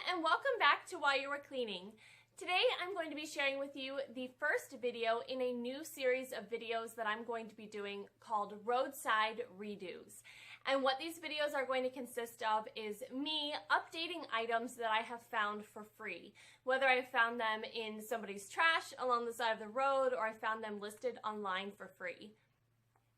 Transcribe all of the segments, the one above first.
and welcome back to While You Were Cleaning. Today I'm going to be sharing with you the first video in a new series of videos that I'm going to be doing called Roadside Redos. And what these videos are going to consist of is me updating items that I have found for free. Whether I found them in somebody's trash along the side of the road or I found them listed online for free.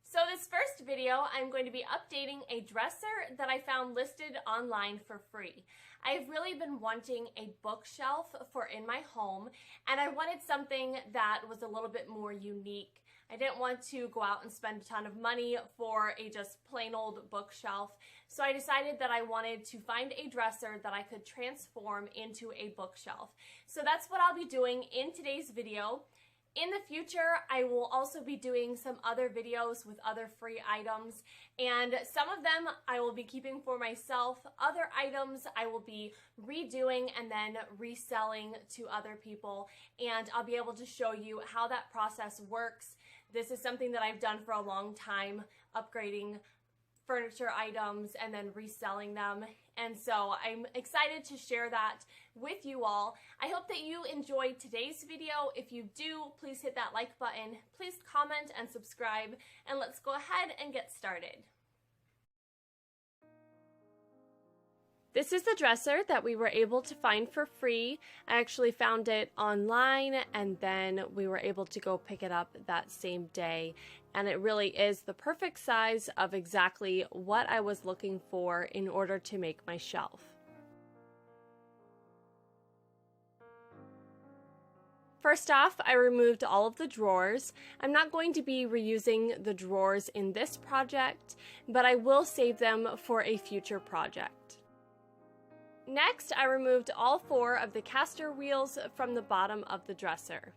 So this first video, I'm going to be updating a dresser that I found listed online for free. I've really been wanting a bookshelf for in my home, and I wanted something that was a little bit more unique. I didn't want to go out and spend a ton of money for a just plain old bookshelf, so I decided that I wanted to find a dresser that I could transform into a bookshelf. So that's what I'll be doing in today's video. In the future, I will also be doing some other videos with other free items, and some of them I will be keeping for myself. Other items I will be redoing and then reselling to other people, and I'll be able to show you how that process works. This is something that I've done for a long time, upgrading furniture items and then reselling them, and so I'm excited to share that with you all. I hope that you enjoyed today's video. If you do, please hit that like button, please comment and subscribe, and let's go ahead and get started. This is the dresser that we were able to find for free. I actually found it online and then we were able to go pick it up that same day. And it really is the perfect size of exactly what I was looking for in order to make my shelf. First off, I removed all of the drawers. I'm not going to be reusing the drawers in this project, but I will save them for a future project. Next, I removed all 4 of the caster wheels from the bottom of the dresser.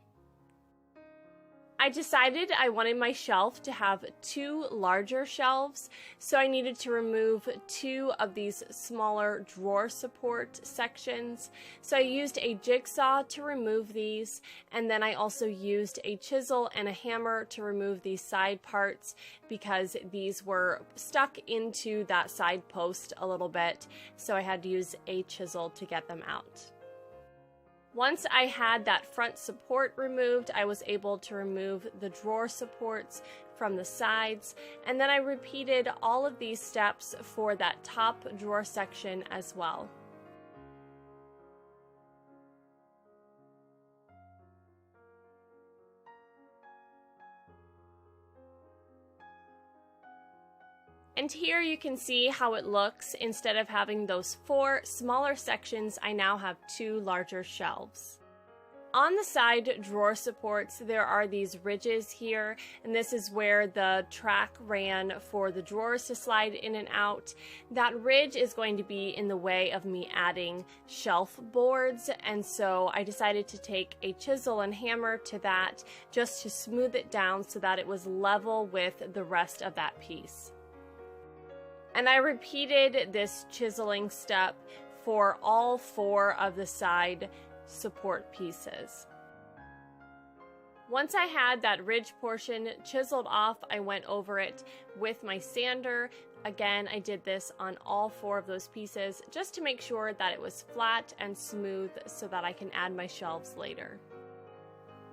I decided I wanted my shelf to have 2 larger shelves, so I needed to remove 2 of these smaller drawer support sections. So I used a jigsaw to remove these, and then I also used a chisel and a hammer to remove these side parts because these were stuck into that side post a little bit, so I had to use a chisel to get them out. Once I had that front support removed, I was able to remove the drawer supports from the sides, and then I repeated all of these steps for that top drawer section as well. And here you can see how it looks. Instead of having those 4 smaller sections, I now have 2 larger shelves. On the side drawer supports, there are these ridges here, and this is where the track ran for the drawers to slide in and out. That ridge is going to be in the way of me adding shelf boards, and so I decided to take a chisel and hammer to that just to smooth it down so that it was level with the rest of that piece. And I repeated this chiseling step for all 4 of the side support pieces. Once I had that ridge portion chiseled off, I went over it with my sander. Again, I did this on all 4 of those pieces just to make sure that it was flat and smooth so that I can add my shelves later.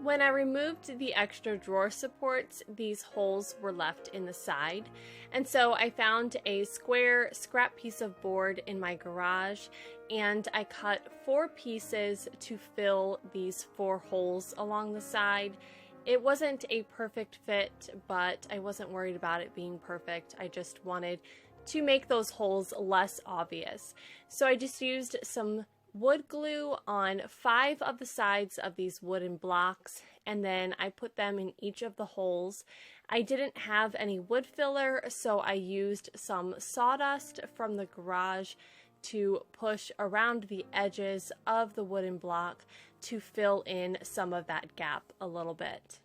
When I removed the extra drawer supports, these holes were left in the side, and so I found a square scrap piece of board in my garage, and I cut 4 pieces to fill these 4 holes along the side. It wasn't a perfect fit, but I wasn't worried about it being perfect. I just wanted to make those holes less obvious. So I just used some wood glue on 5 of the sides of these wooden blocks, and then I put them in each of the holes. I didn't have any wood filler, so I used some sawdust from the garage to push around the edges of the wooden block to fill in some of that gap a little bit.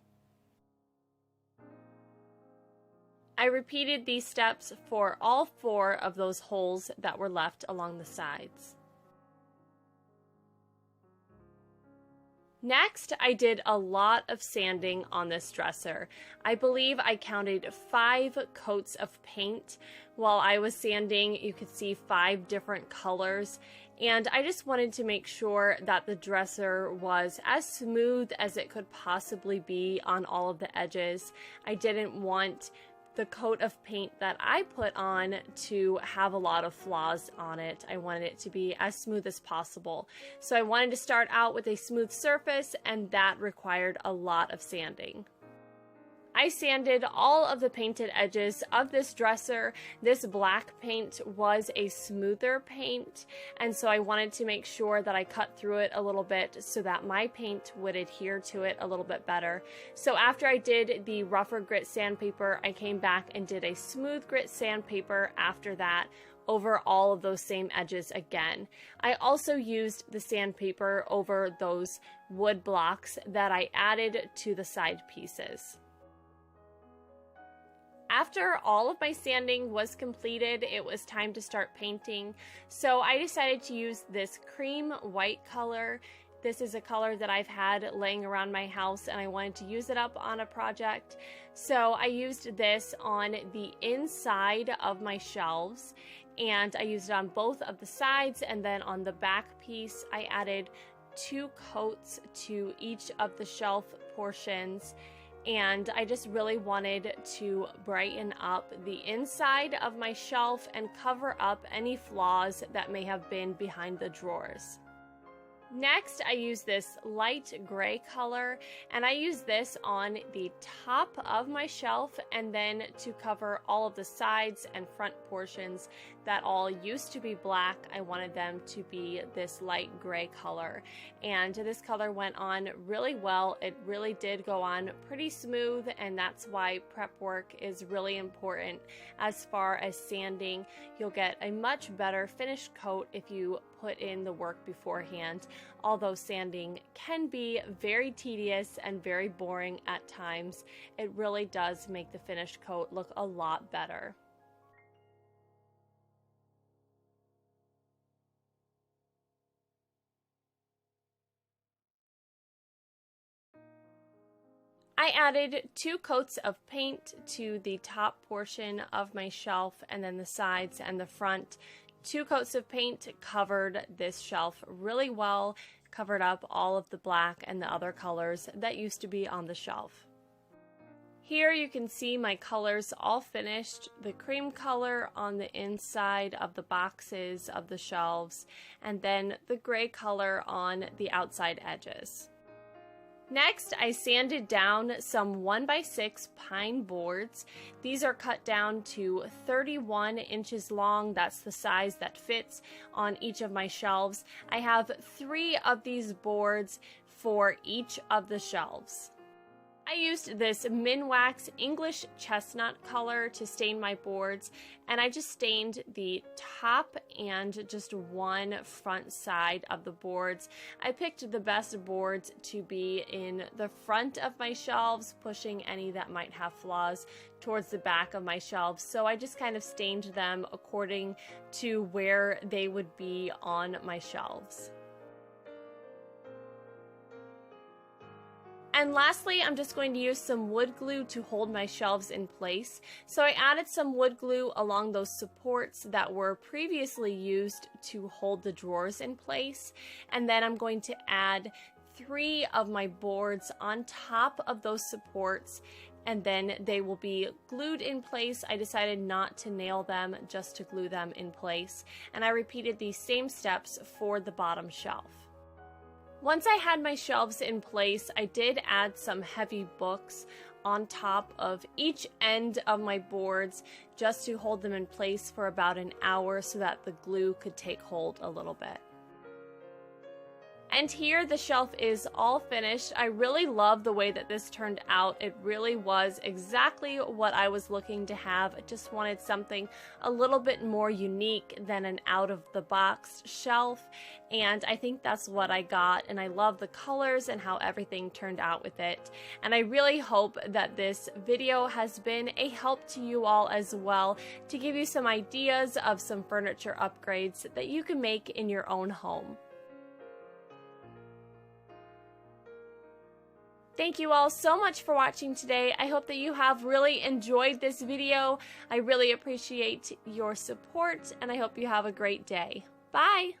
I repeated these steps for all 4 of those holes that were left along the sides. Next, I did a lot of sanding on this dresser. I believe I counted 5 coats of paint. While I was sanding, you could see 5 different colors. And I just wanted to make sure that the dresser was as smooth as it could possibly be on all of the edges. I didn't want the coat of paint that I put on to have a lot of flaws on it. I wanted it to be as smooth as possible. So I wanted to start out with a smooth surface, and that required a lot of sanding. I sanded all of the painted edges of this dresser. This black paint was a smoother paint, and so I wanted to make sure that I cut through it a little bit so that my paint would adhere to it a little bit better. So after I did the rougher grit sandpaper, I came back and did a smooth grit sandpaper after that over all of those same edges again. I also used the sandpaper over those wood blocks that I added to the side pieces. After all of my sanding was completed, it was time to start painting. So I decided to use this cream white color. This is a color that I've had laying around my house, and I wanted to use it up on a project. So I used this on the inside of my shelves, and I used it on both of the sides, and then on the back piece I added 2 coats to each of the shelf portions. And I just really wanted to brighten up the inside of my shelf and cover up any flaws that may have been behind the drawers. Next, I use this light gray color, and I use this on the top of my shelf and then to cover all of the sides and front portions that all used to be black. I wanted them to be this light gray color, and this color went on really well. It really did go on pretty smooth, and that's why prep work is really important. As far as sanding, you'll get a much better finished coat if you put in the work beforehand. Although sanding can be very tedious and very boring at times, it really does make the finished coat look a lot better. I added 2 coats of paint to the top portion of my shelf, and then the sides and the front. 2 coats of paint covered this shelf really well, covered up all of the black and the other colors that used to be on the shelf. Here you can see my colors all finished, the cream color on the inside of the boxes of the shelves, and then the gray color on the outside edges. Next, I sanded down some 1x6 pine boards. These are cut down to 31 inches long. That's the size that fits on each of my shelves. I have 3 of these boards for each of the shelves. I used this Minwax English chestnut color to stain my boards, and I just stained the top and just one front side of the boards. I picked the best boards to be in the front of my shelves, pushing any that might have flaws towards the back of my shelves. So I just kind of stained them according to where they would be on my shelves. And lastly, I'm just going to use some wood glue to hold my shelves in place. So I added some wood glue along those supports that were previously used to hold the drawers in place. And then I'm going to add 3 of my boards on top of those supports, and then they will be glued in place. I decided not to nail them, just to glue them in place. And I repeated these same steps for the bottom shelf. Once I had my shelves in place, I did add some heavy books on top of each end of my boards just to hold them in place for about an hour so that the glue could take hold a little bit. And here the shelf is all finished. I really love the way that this turned out. It really was exactly what I was looking to have. I just wanted something a little bit more unique than an out-of-the-box shelf, and I think that's what I got, and I love the colors and how everything turned out with it. And I really hope that this video has been a help to you all as well, to give you some ideas of some furniture upgrades that you can make in your own home. Thank you all so much for watching today. I hope that you have really enjoyed this video. I really appreciate your support, and I hope you have a great day. Bye!